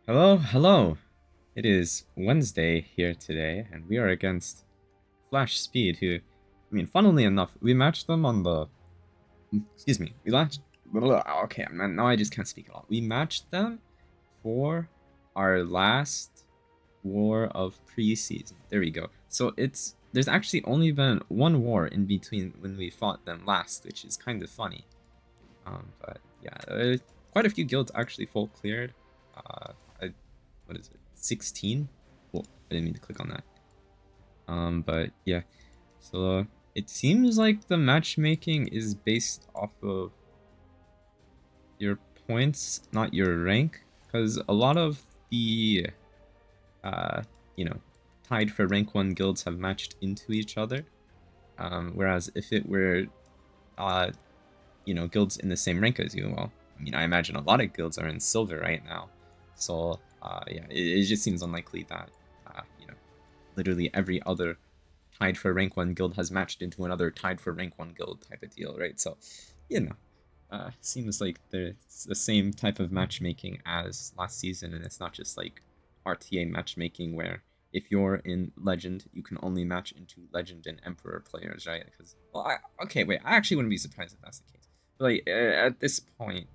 Hello, hello. It is Wednesday here today, and we are against FlashSpeed, who, funnily enough, we matched them on the. Excuse me, we matched. Okay, man, now I just can't speak at all. We matched them for our last war of preseason. There we go. So there's actually only been one war in between when we fought them last, which is kind of funny. But yeah, quite a few guilds actually full cleared. I what is it? 16? Oh, I didn't mean to click on that. But yeah. So it seems like the matchmaking is based off of your points, not your rank, because a lot of the uh, you know, tied for rank 1 guilds have matched into each other. Whereas if it were guilds in the same rank as you, well, I imagine a lot of guilds are in silver right now. So yeah, it just seems unlikely that literally every other tied for rank 1 guild has matched into another tied for rank 1 guild type of deal, right? So, seems like it's the same type of matchmaking as last season, and it's not just like RTA matchmaking where if you're in Legend, you can only match into Legend and Emperor players, right? Because, well, okay, wait, I actually wouldn't be surprised if that's the case. But, like, at this point,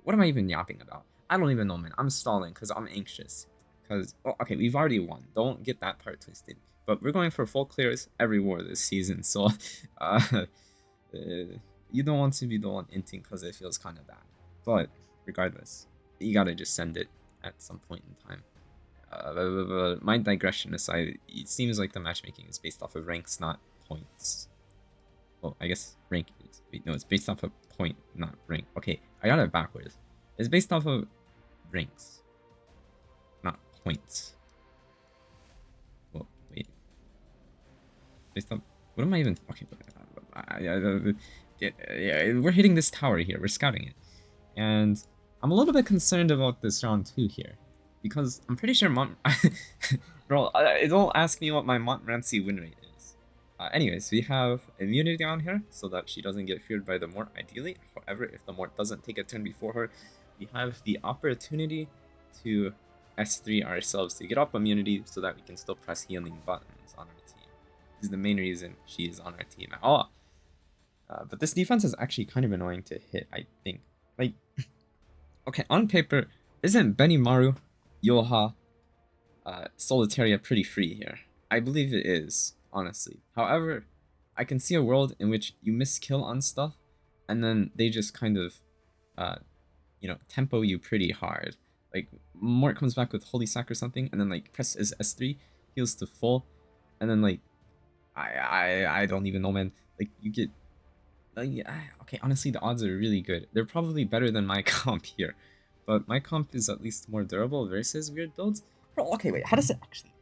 what am I even yapping about? I don't even know, man. I'm stalling because I'm anxious. Because, okay, we've already won. Don't get that part twisted. But we're going for full clears every war this season, so you don't want to be the one inting because it feels kind of bad. But regardless, you gotta just send it at some point in time. My digression aside, it seems like the matchmaking is based off of ranks, not points. Well, I guess rank is. Wait, no, it's based off of point, not rank. Okay, I got it backwards. It's based off of ranks, not points. Well, wait. Based on what am I even? Okay, yeah, we're hitting this tower here. We're scouting it, and I'm a little bit concerned about this round 2 here, because I'm pretty sure bro, don't ask me what my Montmorancy win rate is. Anyways, we have immunity down here so that she doesn't get feared by the Mort ideally. However, if the Mort doesn't take a turn before her, we have the opportunity to S3 ourselves to get up immunity so that we can still press healing buttons on our team. This is the main reason she is on our team at all. But this defense is actually kind of annoying to hit, I think. Like, okay, on paper, isn't Benimaru, Yoha, Solitaria pretty free here? I believe it is, honestly. However, I can see a world in which you miss kill on stuff, and then they just kind of, tempo you pretty hard. Like, Mort comes back with Holy Sack or something, and then, like, press is S3, heals to full, and then, like, I don't even know, man. Like, you get... yeah, okay, honestly, the odds are really good. They're probably better than my comp here. But my comp is at least more durable versus weird builds. Bro, okay, wait, how does it actually...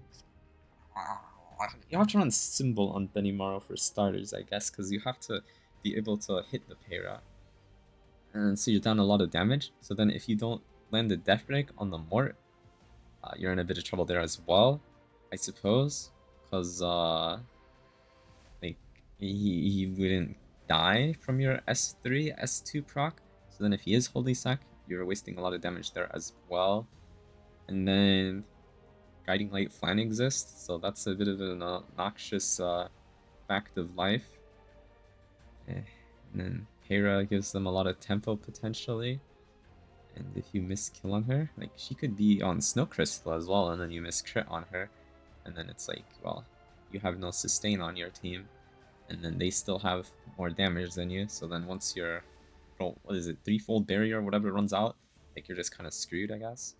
You have to run Symbol on Benimaru for starters, I guess, because you have to be able to hit the Peira. And so you're down a lot of damage. So then if you don't land the Death Break on the Mort, you're in a bit of trouble there as well, I suppose. Because, like, he wouldn't die from your S3, S2 proc. So then if he is Holy Sack, you're wasting a lot of damage there as well. And then Guiding Light Flan exists, so that's a bit of an obnoxious fact of life. And then Peira gives them a lot of tempo potentially. And if you miss kill on her, like she could be on Snow Crystal as well, and then you miss crit on her. And then it's like, well, you have no sustain on your team. And then they still have more damage than you, so then once your, what is it, threefold barrier or whatever runs out, like you're just kind of screwed, I guess.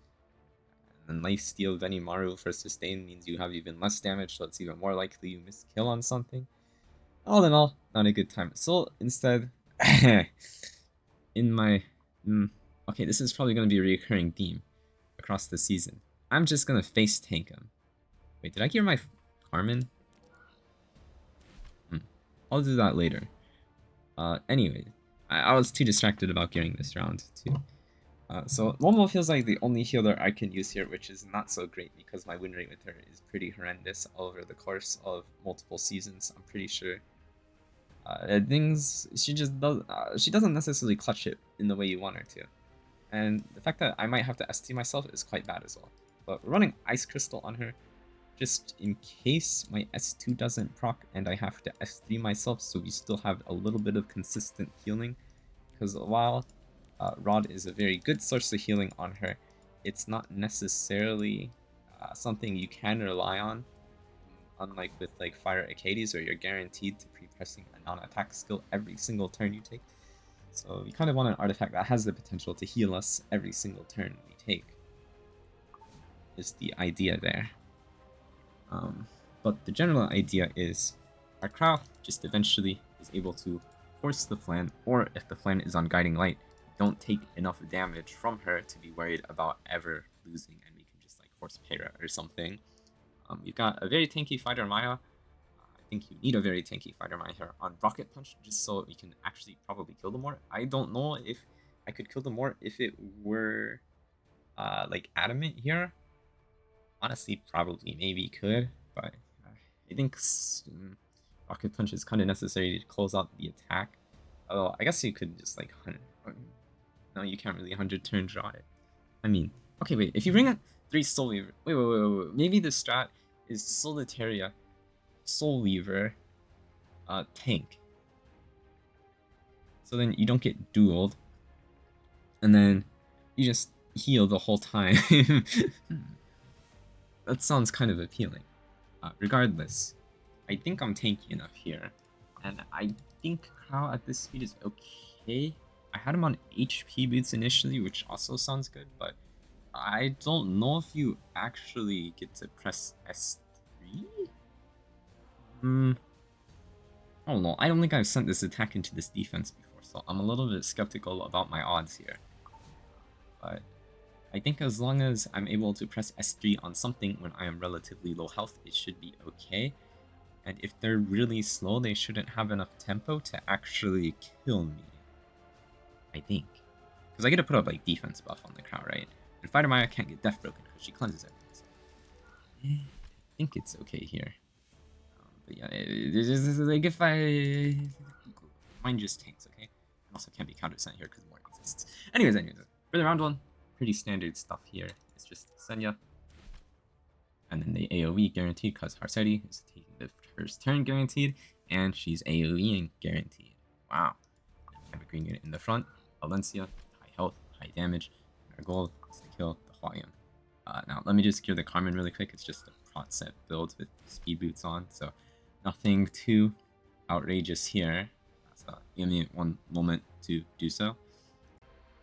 And then Lifesteal Benimaru for sustain means you have even less damage, so it's even more likely you miss kill on something. All in all, not a good time. So instead, in my, okay, this is probably going to be a recurring theme across the season. I'm just going to face tank him. Wait, did I gear my Carmen? I'll do that later. Anyway, I was too distracted about gearing this round too. So Momo feels like the only healer I can use here, which is not so great because my win rate with her is pretty horrendous over the course of multiple seasons. I'm pretty sure. Things she just does. She doesn't necessarily clutch it in the way you want her to. And the fact that I might have to ST myself is quite bad as well. But we're running Ice Crystal on her, just in case my S2 doesn't proc and I have to S3 myself, so we still have a little bit of consistent healing. Because while Rod is a very good source of healing on her, it's not necessarily something you can rely on. Unlike with like Fire Acades, where you're guaranteed to pre-pressing a non-attack skill every single turn you take. So we kind of want an artifact that has the potential to heal us every single turn we take. Is the idea there. But the general idea is our Crow just eventually is able to force the Flan, or if the Flan is on Guiding Light, don't take enough damage from her to be worried about ever losing, and we can just like force Peira or something. You've got a very tanky fighter Maya. I think you need a very tanky fighter Maya here on Rocket Punch, just so we can actually probably kill the Mort. I don't know if I could kill the Mort if it were like adamant here. Honestly, probably maybe could, but I think Rocket Punch is kind of necessary to close out the attack. Although I guess you could just like hunt. No, you can't really 100 turn draw it. I mean, okay, wait. If you bring up 3 Soul Weaver, wait. Maybe the strat is Solitaria, Soul Weaver, tank. So then you don't get dueled, and then you just heal the whole time. That sounds kind of appealing. Regardless, I think I'm tanky enough here, and I think Crow at this speed is okay. I had him on HP boots initially, which also sounds good, but I don't know if you actually get to press S3? I don't know. I don't think I've sent this attack into this defense before, so I'm a little bit skeptical about my odds here. But I think as long as I'm able to press S3 on something when I am relatively low health, it should be okay. And if they're really slow, they shouldn't have enough tempo to actually kill me. I think. Because I get to put up like defense buff on the Crow, right? And Fighter Maya can't get Death Broken because she cleanses everything. So I think it's okay here. But yeah, it's like if mine just tanks, okay? And also can't be countersent here because Mort exists. Anyways, for the round 1, pretty standard stuff here. It's just Senya. And then the AoE guaranteed because Harsetti is taking the first turn guaranteed, and she's AoEing guaranteed. Wow. I have a green unit in the front. Valencia, high health, high damage. And our goal is to kill the Huayang. Now, let me just cure the Carmen really quick. It's just a prot set build with speed boots on, so nothing too outrageous here. So give me one moment to do so.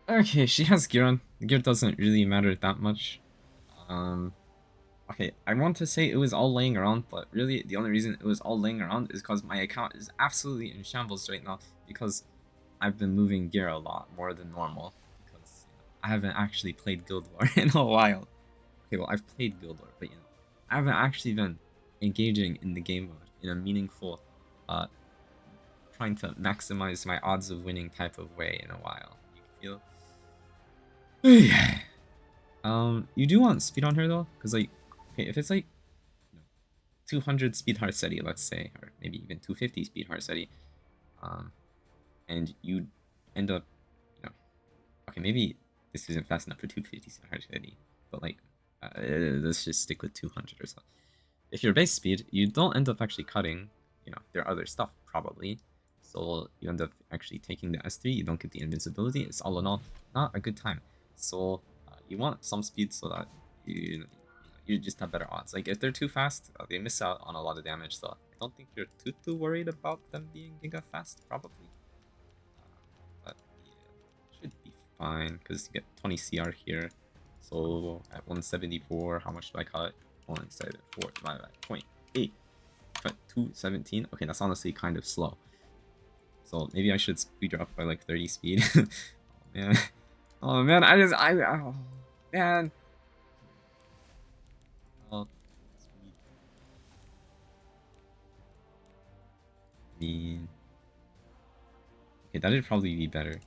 Okay, she has gear on. The gear doesn't really matter that much. Okay, I want to say it was all laying around, but really the only reason it was all laying around is because my account is absolutely in shambles right now because I've been moving gear a lot more than normal because I haven't actually played Guild War in a while. Okay, well, I've played Guild War, but I haven't actually been engaging in the game mode in a meaningful, trying to maximize my odds of winning type of way in a while. You feel? You do want speed on her though, because like, okay, if it's like 200 speed Harsetti, let's say, or maybe even 250 speed Harsetti, and you end up, okay, maybe this isn't fast enough for 250 speed Harsetti, but like, let's just stick with 200 or so. If you're base speed, you don't end up actually cutting, their other stuff probably, so you end up actually taking the S3, you don't get the invincibility. It's all in all not a good time. So you want some speed so that you just have better odds. Like if they're too fast, they miss out on a lot of damage. So I don't think you're too worried about them being giga fast, probably. But yeah, should be fine because you get 20 CR here. So at 174, how much do I cut? 174 divided by 0.8. Cut 217. Okay, that's honestly kind of slow. So maybe I should speed her up by like 30 speed. Oh man. Oh man, oh man. Well, I mean, okay, that'd probably be better.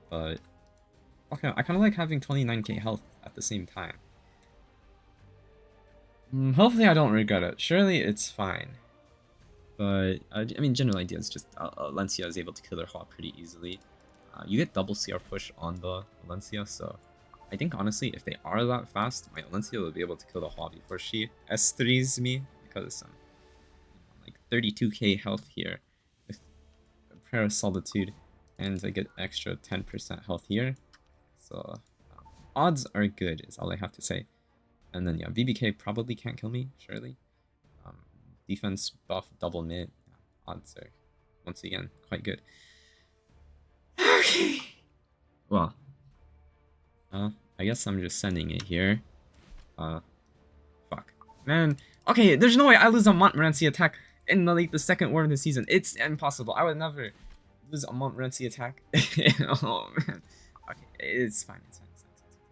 But okay, I kind of like having 29k health at the same time. Hopefully I don't regret it. Surely it's fine. But I mean, general idea is just Valencia is able to kill her Hua pretty easily. You get double CR push on the Valencia, so I think honestly, if they are that fast, my Valencia will be able to kill the Hua before she S3s me, because like 32k health here with Prayer of Solitude, and I get extra 10% health here. So odds are good is all I have to say. And then yeah, BBK probably can't kill me, surely. Defense buff, double mid, odds are once again quite good. Okay. Well, I guess I'm just sending it here. Fuck. Man. Okay, there's no way I lose a Montmorancy attack in the second war of the season. It's impossible. I would never lose a Montmorancy attack. Oh, man. Okay, it's fine. It's fine. It's fine. It's fine.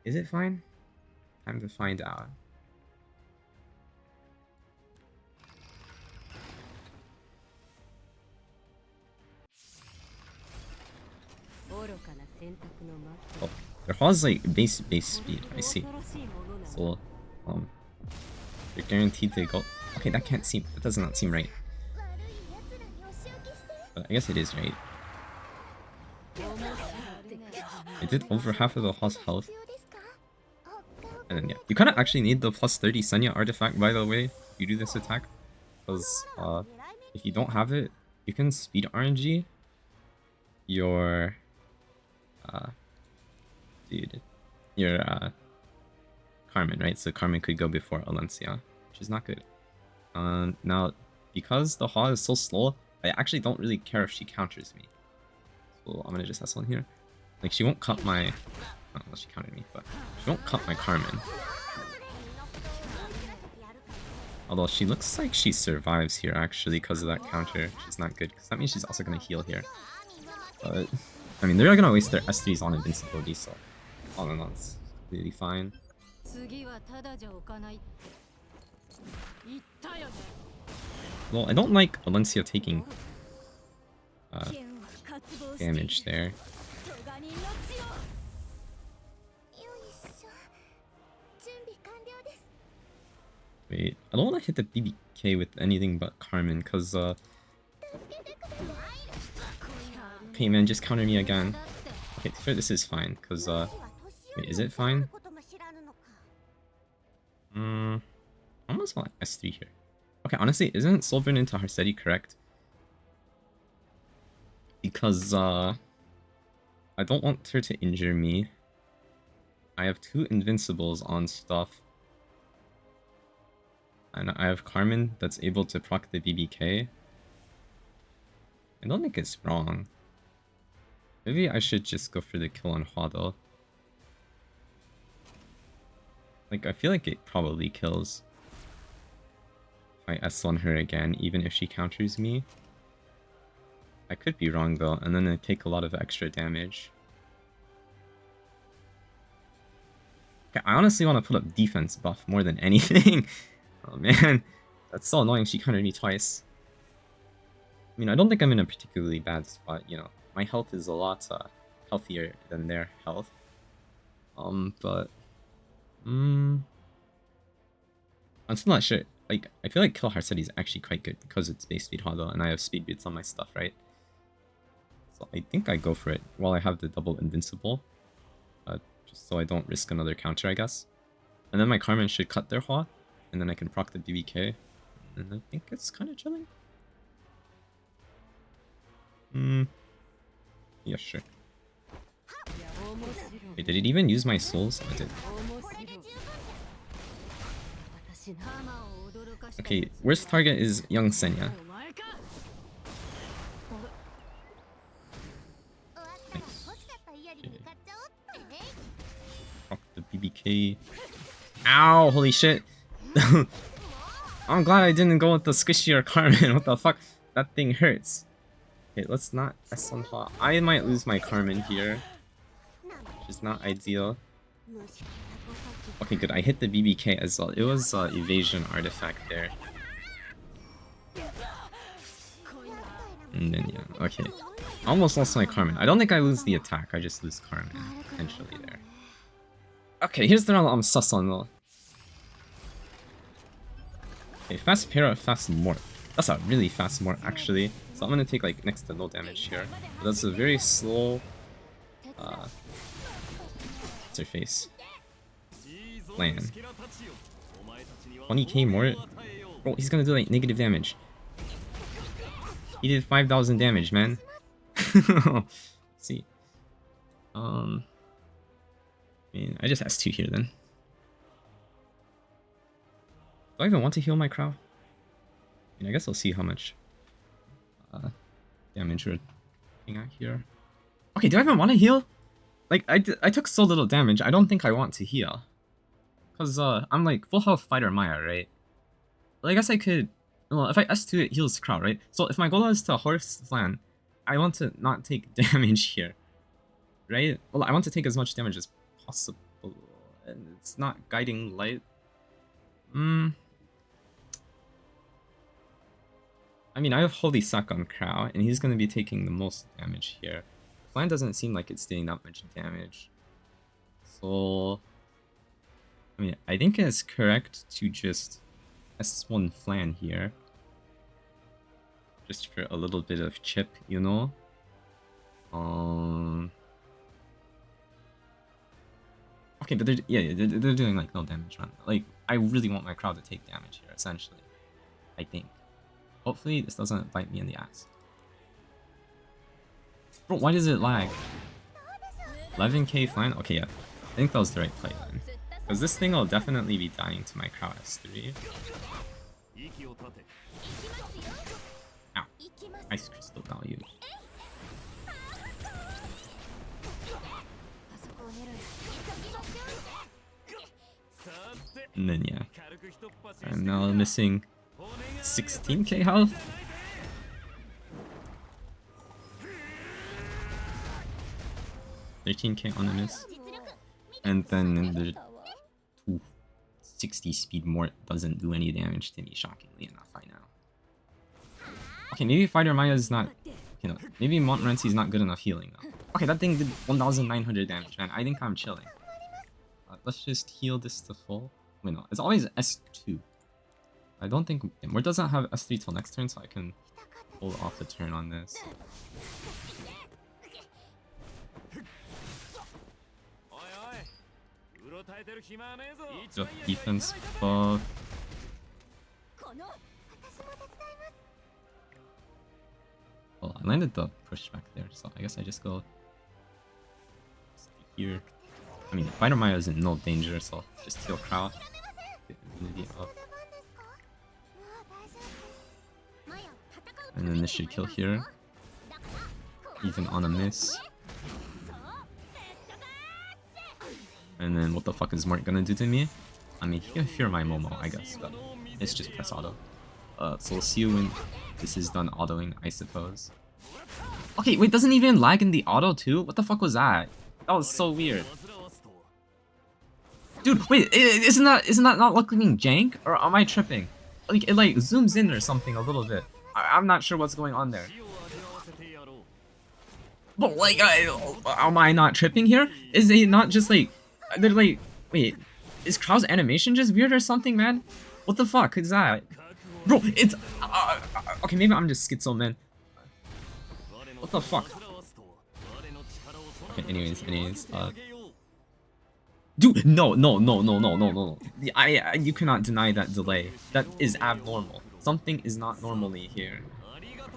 Is it fine? Time to find out. Oh, their Hua's like base speed. I see. So, they're guaranteed to go. Okay, that can't seem. That does not seem right. But I guess it is right. I did over half of the Hua's health. And then yeah, you kind of actually need the plus 30 Senya artifact, by the way, if you do this attack. Because if you don't have it, you can speed RNG your Carmen, right? So Carmen could go before Valencia, which is not good. Now, because the Hua is so slow, I actually don't really care if she counters me. So I'm gonna just S1 here. Like, she won't cut my... Oh, well, she countered me, but she won't cut my Carmen. Although she looks like she survives here, actually, because of that counter. She's not good, because that means she's also gonna heal here. But, I mean, they're gonna waste their S3s on invincibility, so all in all, it's completely fine. Well, I don't like Valencia taking damage there. Wait, I don't want to hit the BBK with anything but Carmen, because okay, man, just counter me again. Okay, sure, this is fine, because wait, is it fine? I almost want S3 here. Okay, honestly, isn't Soulburn into Harsetti correct? Because I don't want her to injure me. I have 2 invincibles on stuff. And I have Carmen that's able to proc the BBK. I don't think it's wrong. Maybe I should just go for the kill on Hua though. Like, I feel like it probably kills if I S1 her again, even if she counters me. I could be wrong though, and then I take a lot of extra damage. Okay, I honestly want to put up defense buff more than anything. Oh man, that's so annoying, she countered me twice. I mean, I don't think I'm in a particularly bad spot, you know. My health is a lot healthier than their health. But... I'm still not sure. Like, I feel like Kill Harsetti is actually quite good because it's base speed Hado, and I have speed boots on my stuff, right? So I think I go for it while I have the double invincible. Just so I don't risk another counter, I guess. And then my Carmen should cut their Hua, and then I can proc the BBK. And I think it's kind of chilling. Yeah, sure. Wait, did it even use my souls? Oh, it did. Okay, worst target is young Senya. Nice. Okay. Proc the BBK. Ow! Holy shit! I'm glad I didn't go with the squishier Carmen. What the fuck? That thing hurts. Okay, let's not S on Hua. I might lose my Carmen here, which is not ideal. Okay, good. I hit the BBK as well. It was evasion artifact there. And then yeah, okay. I almost lost my Carmen. I don't think I lose the attack. I just lose Carmen potentially there. Okay, here's the round I'm sus on though. Okay, fast Peira, fast Mort. That's a really fast Mort, actually. So I'm gonna take like next to no damage here. But that's a very slow. What's her face? Plan. 20k Mort. Bro, he's gonna do like negative damage. He did 5,000 damage, man. See. I mean, I just asked 2 here then. Do I even want to heal my Crow? I mean, I guess I'll see how much damage we're looking at here. Okay, do I even want to heal? Like, I took so little damage, I don't think I want to heal. Because I'm like full health fighter Maya, right? Well, I guess I could... Well, if I S2 it heals Crow, right? So if my goal is to Harsetti, I want to not take damage here. Right? Well, I want to take as much damage as possible. And it's not guiding light. I mean, I have Holy Sack on Crow, and he's going to be taking the most damage here. Flan doesn't seem like it's doing that much damage. So... I mean, I think it's correct to just S1 Flan here. Just for a little bit of chip, you know? Okay, but they're doing like no damage run. Like, I really want my Crow to take damage here, essentially. I think. Hopefully this doesn't bite me in the ass. Bro, why does it lag? 11k Flan? Okay, yeah. I think that was the right play then. Because this thing will definitely be dying to my Crow S3. Ow. Ice crystal value. And then yeah. I'm now missing 16k health. $13k on a miss. And then the 260 speed Mort doesn't do any damage to me, shockingly enough, I know. Okay, maybe Fighter Maya is not, you know, maybe Montmorancy is not good enough healing though. Okay, that thing did 1,900 damage, man. I think I'm chilling. Let's just heal this to full. Wait, no, it's always S2. I don't think Mort doesn't have S3 till next turn, so I can hold off the turn on this. The defense buff. Well, I landed the push back there, so I guess I just go here. I mean, Fighter Maya is in no danger, so just heal Crow. Get immunity up. And then this should kill here. Even on a miss. And then what the fuck is Mort gonna do to me? I mean, he can fear my Momo, I guess, but it's just press auto. So we'll see you when this is done autoing, I suppose. Okay, wait, doesn't even lag in the auto too? What the fuck was that? That was so weird. Dude, wait, isn't that not looking jank? Or am I tripping? Like, it like zooms in or something a little bit. I'm not sure what's going on there. But like, am I not tripping here? Is it not just like... They're like, wait, is Crow's animation just weird or something, man? What the fuck is that? Bro, it's... okay, maybe I'm just schizo, man. What the fuck? Okay, anyways, dude, no. You cannot deny that delay. That is abnormal. Something is not normally here.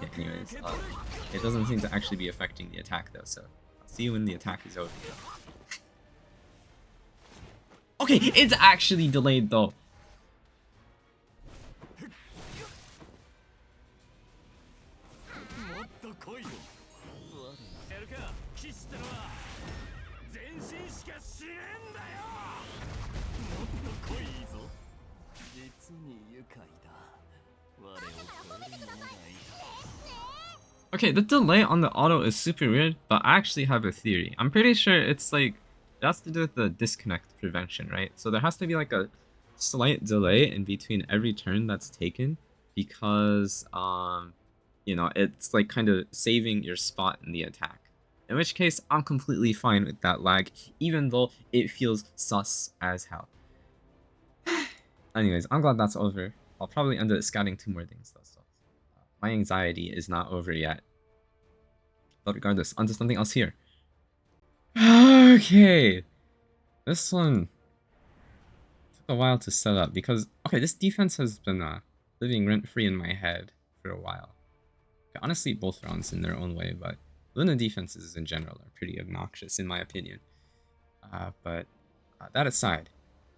Okay, anyways, it doesn't seem to actually be affecting the attack though, so I'll see you when the attack is over. Okay, it's actually delayed though. Okay, the delay on the auto is super weird, but I actually have a theory. I'm pretty sure it's like, it has to do with the disconnect prevention, right? So there has to be like a slight delay in between every turn that's taken because, you know, it's like kind of saving your spot in the attack. In which case, I'm completely fine with that lag, even though it feels sus as hell. Anyways, I'm glad that's over. I'll probably end up scouting 2 more things though, so my anxiety is not over yet. But regardless, onto something else here. Okay, this one took a while to set up because, okay, this defense has been living rent-free in my head for a while. Okay, honestly, both rounds in their own way, but Luna defenses in general are pretty obnoxious in my opinion. But that aside,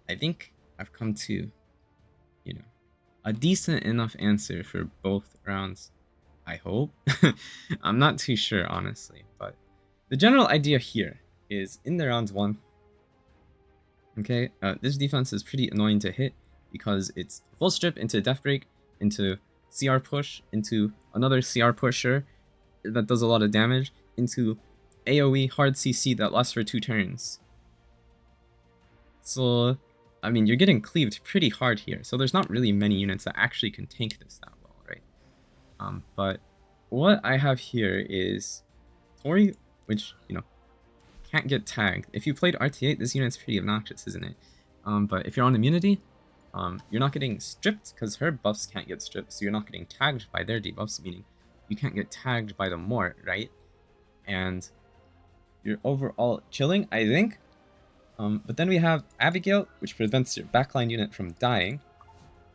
I think I've come to, you know, a decent enough answer for both rounds. I hope. I'm not too sure, honestly, but the general idea here is in the round 1. Okay, this defense is pretty annoying to hit because it's full strip into death break, into CR push, into another CR pusher that does a lot of damage, into AoE hard CC that lasts for 2 turns. So, I mean, you're getting cleaved pretty hard here, so there's not really many units that actually can tank this that well, right? But what I have here is Tori, which, you know, can't get tagged. If you played RT8, this unit's pretty obnoxious, isn't it? But if you're on immunity, you're not getting stripped because her buffs can't get stripped, so you're not getting tagged by their debuffs, meaning you can't get tagged by the Mort, right? And you're overall chilling, I think. But then we have Abigail, which prevents your backline unit from dying,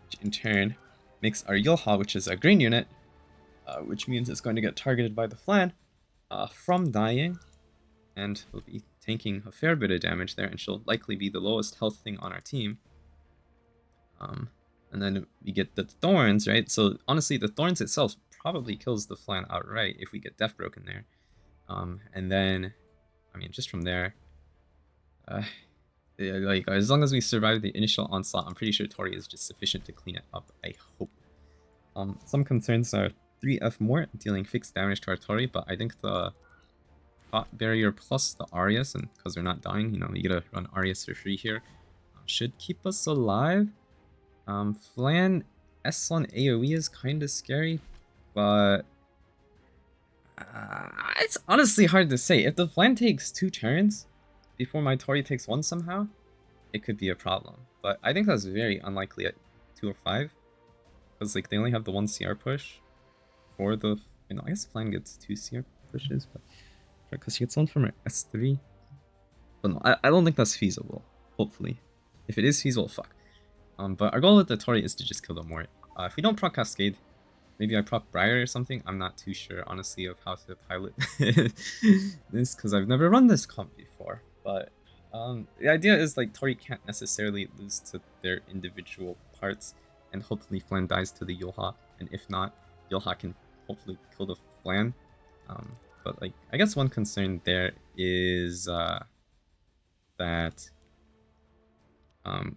which in turn makes our Yulha, which is a green unit, which means it's going to get targeted by the Flan, from dying, and will be tanking a fair bit of damage there, and she'll likely be the lowest health thing on our team. And then we get the Thorns, right? So honestly, the Thorns itself probably kills the Flan outright if we get Death Broken there. And then, I mean, just from there, yeah, like, as long as we survive the initial onslaught, I'm pretty sure Tori is just sufficient to clean it up, I hope. Some concerns are 3F Mort dealing fixed damage to our Tori, but I think the Thought Barrier plus the Arias, and because they're not dying, you know, you gotta run Arias for free here, should keep us alive. Flan Asflan AoE is kind of scary, but it's honestly hard to say. If the Flan takes 2 turns before my Tori takes 1 somehow, it could be a problem. But I think that's very unlikely at 2 or 5, because like they only have the 1 CR push for the, you know, I guess Flan gets 2 CR pushes, but because she gets 1 from her S3. But no, I don't think that's feasible. Hopefully, if it is feasible, fuck. But our goal with the Tori is to just kill the Mort. If we don't proc Cascade, maybe I proc Briar or something. I'm not too sure, honestly, of how to pilot this, because I've never run this comp before. But the idea is like Tori can't necessarily lose to their individual parts, and hopefully Flan dies to the Yulha, and if not, Yulha can hopefully kill the Flan. But like, I guess one concern there is that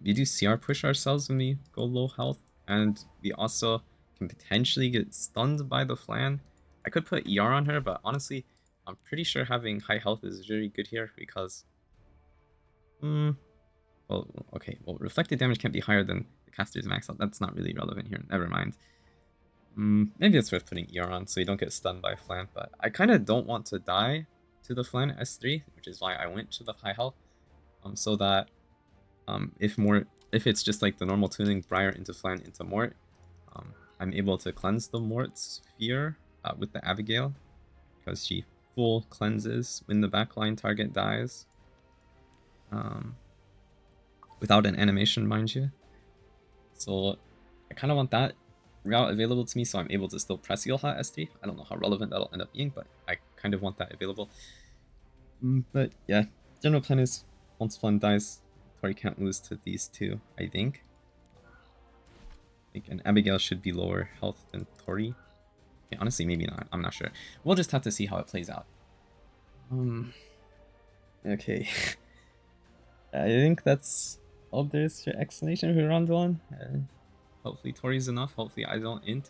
we do CR push ourselves when we go low health, and we also can potentially get stunned by the Flan. I could put ER on her, but honestly, I'm pretty sure having high health is very good here because, well, okay, well, reflected damage can't be higher than the caster's max health. That's not really relevant here. Never mind. Maybe it's worth putting ER on so you don't get stunned by Flan, but I kind of don't want to die to the Flan S3, which is why I went to the high health, so that if it's just like the normal tuning Briar into Flan into Mort, I'm able to cleanse the Mort's fear with the Abigail, because she full cleanses when the backline target dies, without an animation, mind you. So I kind of want that route available to me, so I'm able to still press Yulha S3. I don't know how relevant that'll end up being, but I kind of want that available. But yeah, general plan is once Flan dies, Tori can't lose to these two, I think. Like, and Abigail should be lower health than Tori. Okay, honestly, maybe not. I'm not sure. We'll just have to see how it plays out. Okay. I think that's all there is for explanation for round 1. Hopefully Tori's enough. Hopefully I don't int.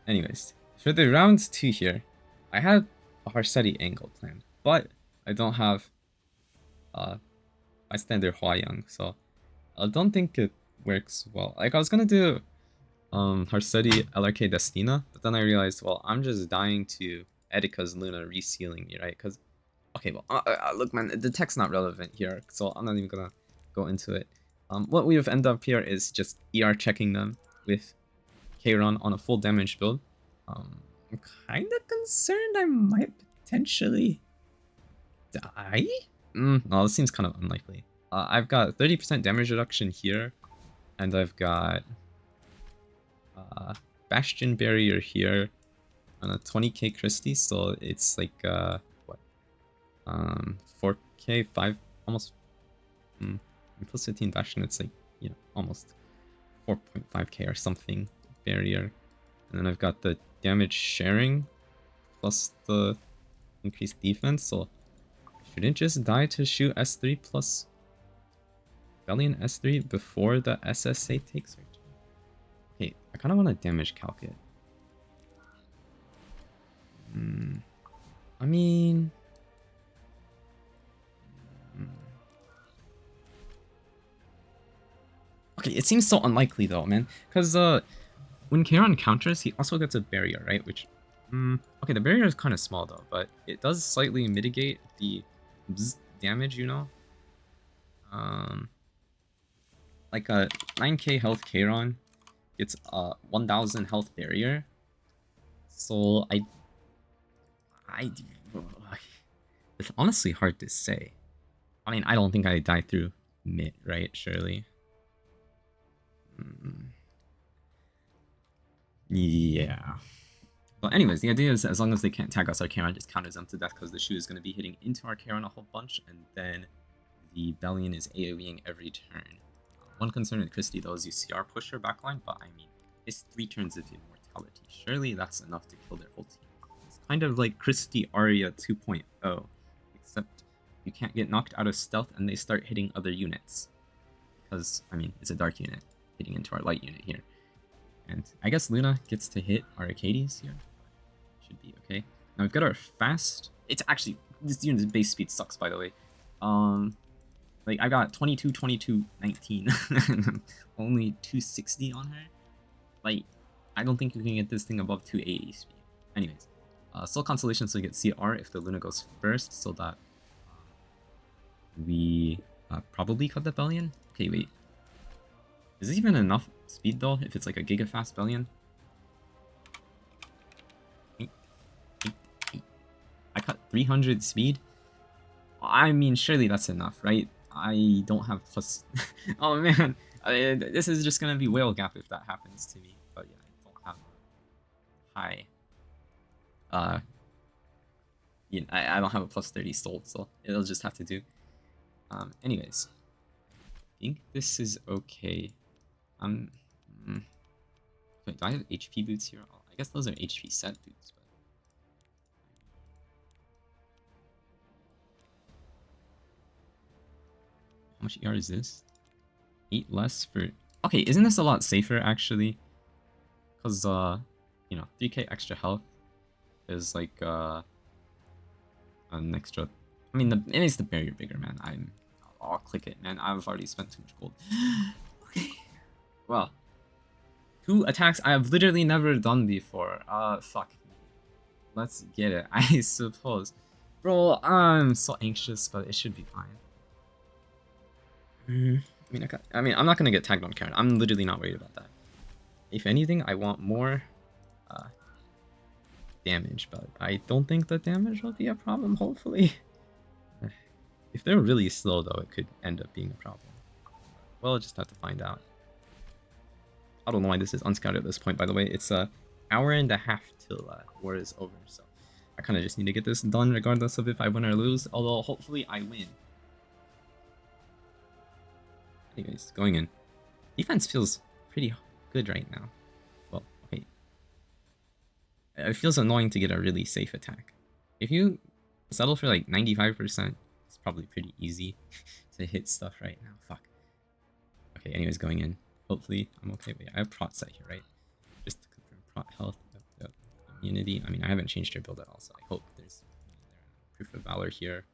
Anyways, for the round 2 here, I had a Harsetti angle planned, but I don't have my standard Huayang, so I don't think it works well. Like, I was gonna do Harsetti LRK Destina, but then I realized, well, I'm just dying to Edika's Luna resealing me, right? Because, okay, well, look, man, the tech's not relevant here, so I'm not even gonna go into it. What we have ended up here is just ER checking them with Kairon on a full damage build. I'm kind of concerned I might potentially die? No, this seems kind of unlikely. I've got 30% damage reduction here, and I've got Bastion Barrier here on a 20k Christie, so it's like, what? 4k, 5, almost, plus 15 Bastion, it's like, you know, almost 4.5k or something barrier. And then I've got the damage sharing plus the increased defense, so shouldn't just die to shoot S3 plus Belian S3 before the SSA takes her turn. Okay, I kind of want to damage calc it. I mean... Okay, it seems so unlikely though, man. Because when Kairon counters, he also gets a barrier, right? Which, okay, the barrier is kind of small though, but it does slightly mitigate the damage, you know? Like a 9k health Kairon gets a 1000 health barrier. So it's honestly hard to say. I mean, I don't think I die through mid, right? Surely. Yeah. But anyways, the idea is as long as they can't tag us, our Kairon just counters them to death because the Shoux is going to be hitting into our Kairon a whole bunch, and then the Belian is AoEing every turn. One concern with Christie though is you CR push her backline, but I mean, it's 3 turns of immortality. Surely that's enough to kill their whole team. It's kind of like Christie Arya 2.0, except you can't get knocked out of stealth and they start hitting other units. Because, I mean, it's a dark unit hitting into our light unit here. And I guess Luna gets to hit our Arcades here. Should be okay. Now we've got our fast. It's actually, this unit's base speed sucks, by the way. Like, I got 22, 22, 19, and I'm only 260 on her. Like, I don't think you can get this thing above 280 speed. Anyways, Soul Constellation, so we get CR if the Luna goes first, so that we probably cut the Belian. Okay, wait. Is this even enough speed, though, if it's like a giga-fast Belian? I cut 300 speed? I mean, surely that's enough, right? I don't have plus... Oh man, this is just gonna be whale gap if that happens to me. But yeah, I don't have high... you know, I don't have a plus 30 soul, so it'll just have to do. Anyways. I think this is okay. Wait, do I have HP boots here? Oh, I guess those are HP set boots, but... How much ER is this? 8 less for... Okay, isn't this a lot safer, actually? Because, you know, 3k extra health is like, an extra... I mean, it makes the barrier bigger, man. I'll click it, man. I've already spent too much gold. Okay. Well. 2 attacks I have literally never done before. Fuck. Let's get it, I suppose. Bro, I'm so anxious, but it should be fine. I mean, I'm not gonna get tagged on Karen. I'm literally not worried about that. If anything, I want more damage, but I don't think the damage will be a problem, hopefully. If they're really slow, though, it could end up being a problem. Well, I'll just have to find out. I don't know why this is unscouted at this point, by the way. It's an hour and a half till war is over, so I kind of just need to get this done regardless of if I win or lose, although hopefully I win. Anyways, going in. Defense feels pretty good right now. Well, okay. It feels annoying to get a really safe attack. If you settle for like 95%, it's probably pretty easy to hit stuff right now. Fuck. Okay, anyways, going in. Hopefully, I'm okay. Wait, I have prot set here, right? Just to confirm prot health, immunity. I mean, I haven't changed your build at all, so I hope there's proof of valor here.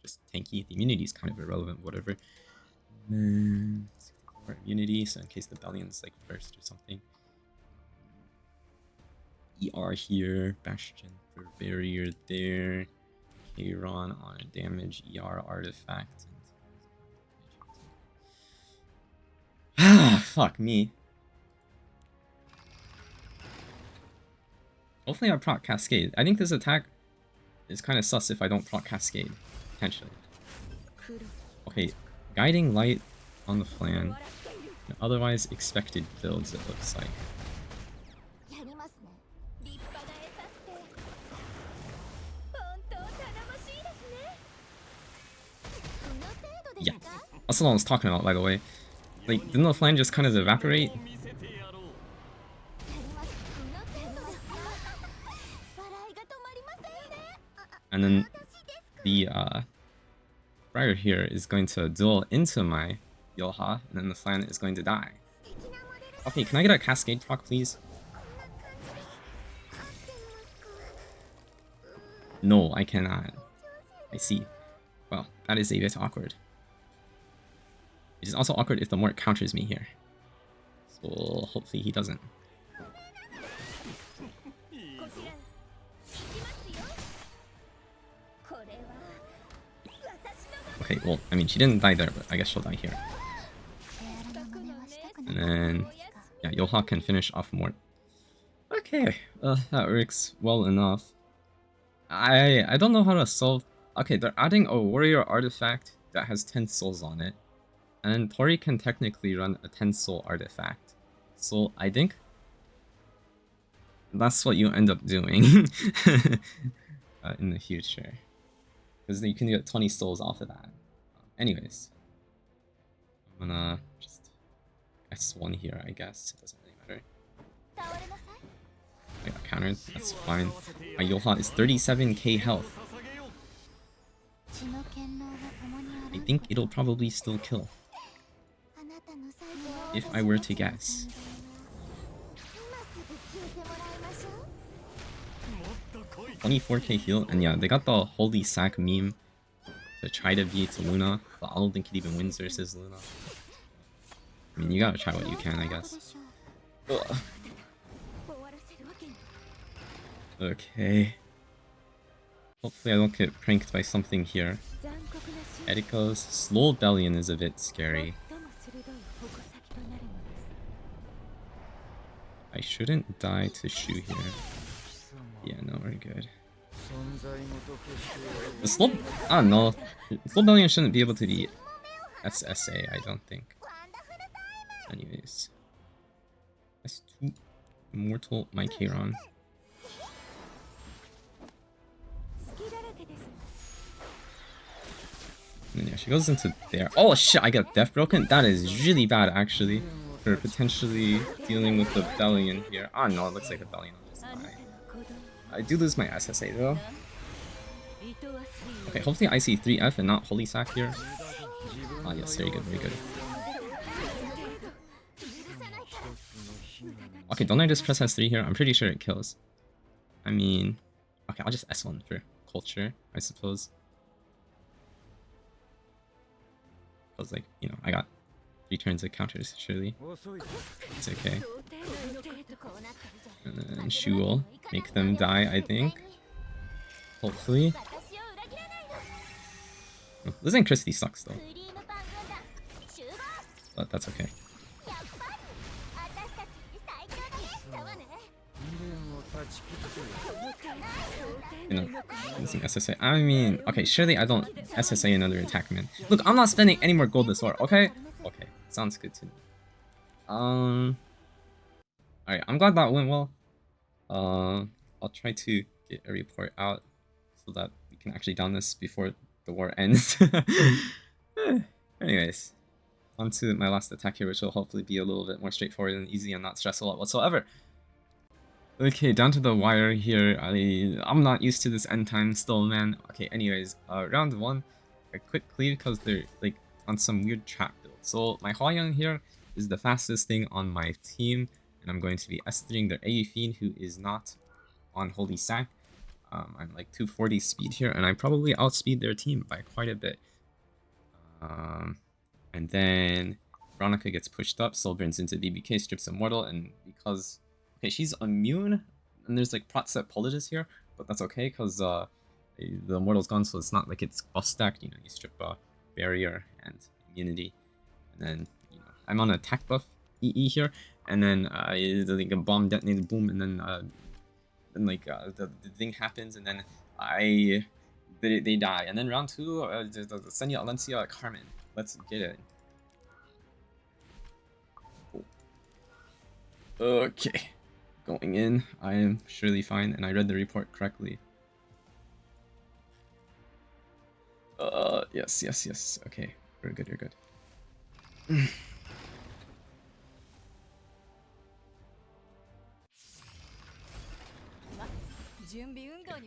Just tanky. The immunity is kind of irrelevant, whatever. And then 64 immunity, so in case the Belian's like first or something. ER here, Bastion for barrier there. Kairon on a damage, ER artifact. fuck me. Hopefully I proc Cascade. I think this attack is kind of sus if I don't proc Cascade. Potentially. Okay, Guiding Light on the flan. Otherwise expected builds, it looks like. Yeah, that's what I was talking about, by the way. Like, didn't the flan just kind of evaporate? And then the Briar here is going to duel into my Yoha, and then the flan is going to die. Okay, can I get a Cascade proc, please? No, I cannot. I see. Well, that is a bit awkward. It is also awkward if the Mort counters me here. So hopefully he doesn't. Okay, well, I mean, she didn't die there, but I guess she'll die here. And then, yeah, Yoha can finish off Mort. Okay, that works well enough. I don't know how to solve... Okay, they're adding a warrior artifact that has 10 souls on it. And Tori can technically run a 10 soul artifact. So I think that's what you end up doing in the future. Because you can get 20 souls off of that. Anyways. I'm gonna just S1 here, I guess. It doesn't really matter. I got countered, that's fine. My Yoha is 37k health. I think it'll probably still kill. If I were to guess. $24k heal, and yeah, they got the Holy Sack meme to try to beat Luna, but I don't think it even wins versus Luna. I mean, you gotta try what you can, I guess. Ugh. Okay. Hopefully I don't get pranked by something here. Eriko's slow Belian is a bit scary. I shouldn't die to Shoux here. Yeah, no, we're good. The slow... I don't know. Slow Belian shouldn't be able to be SSA, I don't think. Anyways. S2. Immortal Mycaron. And then yeah, she goes into there. Oh shit, I got Death Broken? That is really bad, actually. For potentially dealing with the Belian here. Oh no, it looks like the Belian will just die. I do lose my SSA though. Okay, hopefully I see 3F and not Holy Sack here. Ah yes, very good, very good. Okay, don't I just press S3 here? I'm pretty sure it kills. I mean... Okay, I'll just S1 for culture, I suppose. Because, like, you know, I got 3 turns of counters, surely. It's okay. And then Shoux will make them die, I think. Hopefully. Oh, losing Christie sucks, though. But that's okay. You know, using SSA. I mean, okay, surely I don't SSA another attackman. Look, I'm not spending any more gold this war, okay? Okay, sounds good to me. Alright, I'm glad that went well. I'll try to get a report out so that we can actually down this before the war ends. Anyways, on to my last attack here, which will hopefully be a little bit more straightforward and easy and not stressful whatsoever. Okay, down to the wire here. I'm not used to this end time still, man. Okay, anyways, round 1, I quit cleave because they're like on some weird trap build. So my Hwayoung here is the fastest thing on my team, and I'm going to be S3ing their Ayufine, who is not on Holy Sack. I'm like 240 speed here, and I probably outspeed their team by quite a bit. And then Veronica gets pushed up, Soul burns into BBK, strips Immortal, and because... Okay, she's immune, and there's like Prot set Politis here, but that's okay, because the Immortal's gone, so it's not like it's buff stacked, you know, you strip Barrier and immunity, and then, you know, I'm on attack buff, EE here, and then like a bomb detonated, boom, and then the thing happens, and then they die, and then round 2, the Senya, Alencia, Carmen. Let's get it. Cool. Okay, going in. I am surely fine, and I read the report correctly. Yes. Okay, you're good. You're good.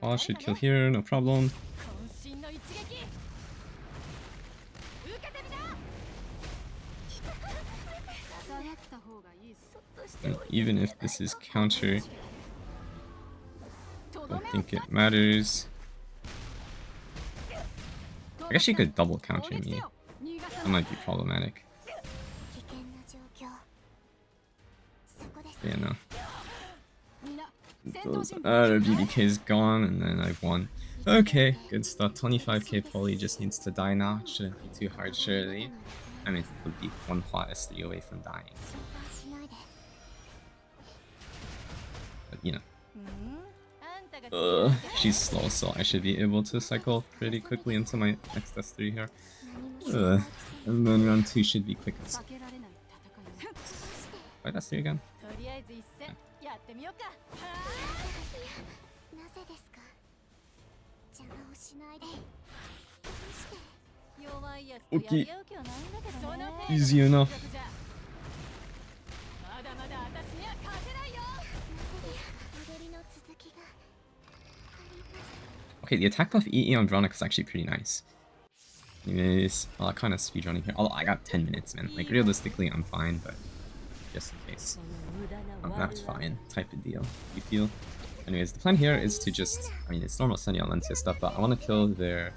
All should kill here, no problem. And even if this is counter, don't think it matters. I guess she could double counter me. That might be problematic. Yeah, no. Those BBK is gone, and then I've won. Okay, good stuff. 25k poly just needs to die now. Shouldn't be too hard, surely. I mean, it would be one plot S3 away from dying. But, you know. She's slow, so I should be able to cycle pretty quickly into my next S3 here. And then round 2 should be quick. Why S3 again? Yeah. Okay. Easy enough. Okay, the attack buff EE on Veronica is actually pretty nice. Anyways, kind of speedrunning here. Although I got 10 minutes, man. Like, realistically, I'm fine, but just in case. I'm not fine, type of deal. You feel? Anyways, the plan here is to just... I mean, it's normal Senya Alencia stuff, but I want to kill their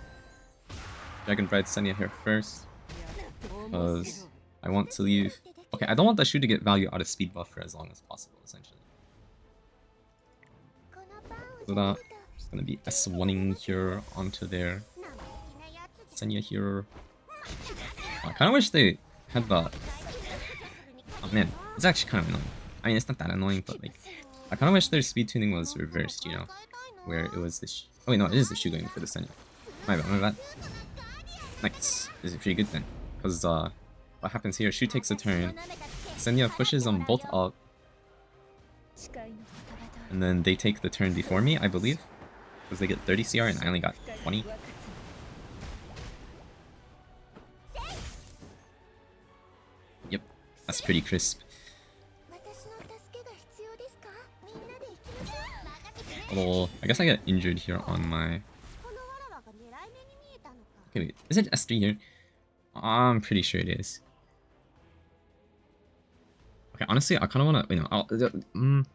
Dragon Bride Senya here first. Because I want to leave... Okay, I don't want the Shoux to get value out of speed buff for as long as possible, essentially. So that... Gonna be S1ing here onto their Senya here. I kind of wish they had the... Oh man, it's actually kind of annoying. I mean, it's not that annoying, but like, I kind of wish their speed tuning was reversed, you know, where it was the... Oh wait, no, it is the Shoux going for the Senya. My bad. Nice. This is pretty good then, because what happens here? Shoux takes a turn, Senya pushes them both up, and then they take the turn before me, I believe. Because they get 30 CR and I only got 20. Yep, that's pretty crisp. Although, I guess I get injured here on my... Okay, wait, is it S3 here? I'm pretty sure it is. Okay, honestly, I kind of want to... Wait, no,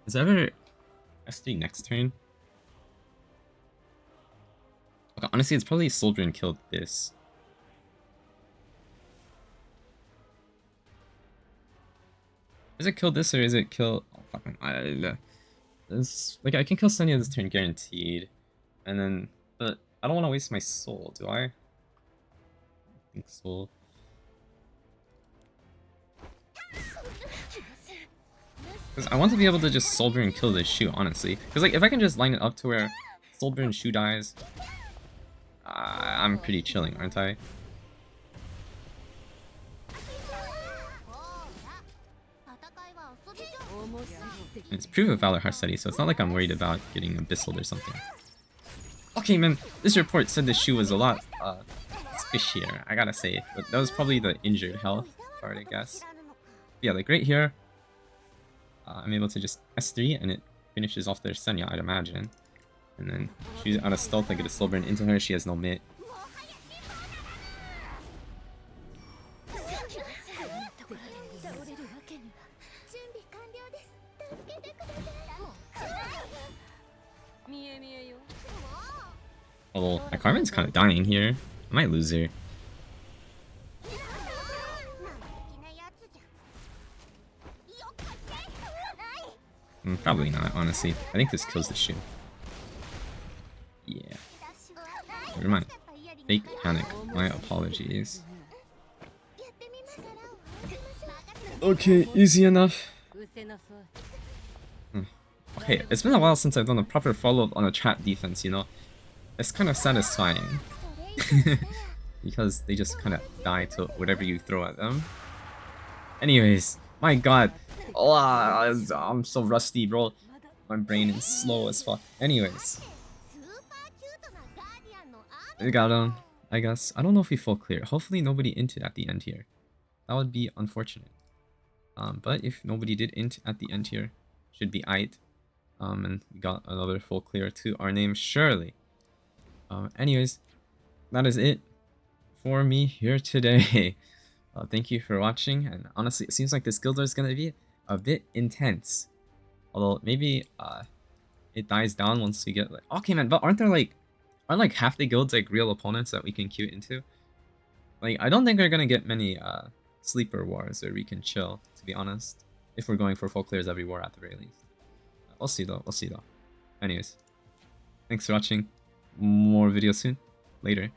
is there ever S3 next turn? Okay, honestly, it's probably Soldrin killed this. Is it kill this or is it kill... Oh, fuck, man. Like, I can kill Senya this turn guaranteed. And then... But I don't want to waste my soul, do I? I think so. Because I want to be able to just Soldrin and kill this Shoux, honestly. Because, like, if I can just line it up to where Soldrin and Shoux dies... I'm pretty chilling, aren't I? It's Proof of Valor Harsetti, so it's not like I'm worried about getting abyssal or something. Okay, man, this report said the Shoux was a lot squishier, I gotta say. But that was probably the injured health part, I guess. Yeah, like right here, I'm able to just S3 and it finishes off their Senya, I'd imagine. And then she's out of stealth, I get a soul burn into her, she has no mitt. Although, my Carmen's kind of dying here. I might lose her. Probably not, honestly. I think this kills the Shoux. Yeah. Never mind. Fake panic. My apologies. Okay, easy enough. Okay, it's been a while since I've done a proper follow-up on a trap defense, you know? It's kind of satisfying. Because they just kind of die to whatever you throw at them. Anyways, my god. Oh, I'm so rusty, bro. My brain is slow as fuck. Anyways. We got him, I guess. I don't know if we full clear. Hopefully nobody inted at the end here. That would be unfortunate. But if nobody did int at the end here, should be aight. And we got another full clear to our name, Shirley. Anyways, that is it for me here today. Thank you for watching, and honestly, it seems like this guild is gonna be a bit intense. Although maybe it dies down once we get like, okay man, but aren't like half the guilds like real opponents that we can queue into? Like I don't think we're gonna get many sleeper wars where we can chill, to be honest. If we're going for full clears every war at the very least. We'll see though, we'll see though. Anyways, thanks for watching. More videos soon. Later.